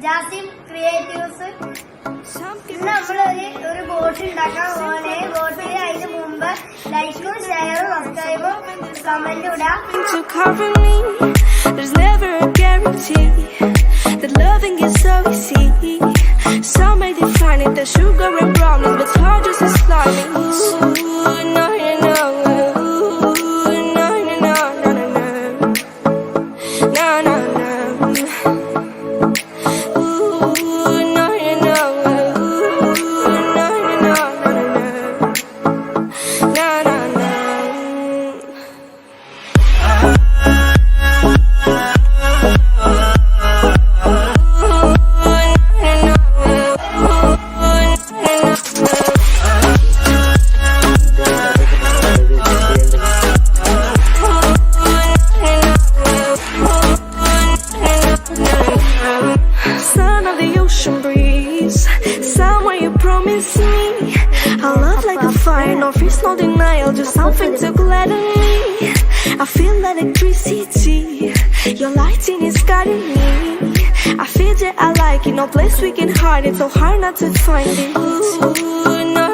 Jasim creatives നമ്മളൊരു boat ഉണ്ടാക്കാൻ പോകണേ. ബോട്ടിൽ അതിന് മുമ്പ് ലൈക്കും ഷെയറും സബ്സ്ക്രൈബും കമന്റും ഇടാം. There's never a guarantee that loving is so easy. Some may define it as sugar and brownies, but it's hard just as slimy. Ooh, no, you know. Ooh, no, no, no, no, no, no. No, no, no. Ooh, no, you know. Ooh, no, you know, no, no, no. No, no, no. Son of the ocean breeze, somewhere you promised me a love like a fire, no fears, no denial, just something to gladden me. I feel electricity, your lighting is guiding me. I feel that I like it, no place we can hide it, so hard not to find it. Ooh, no.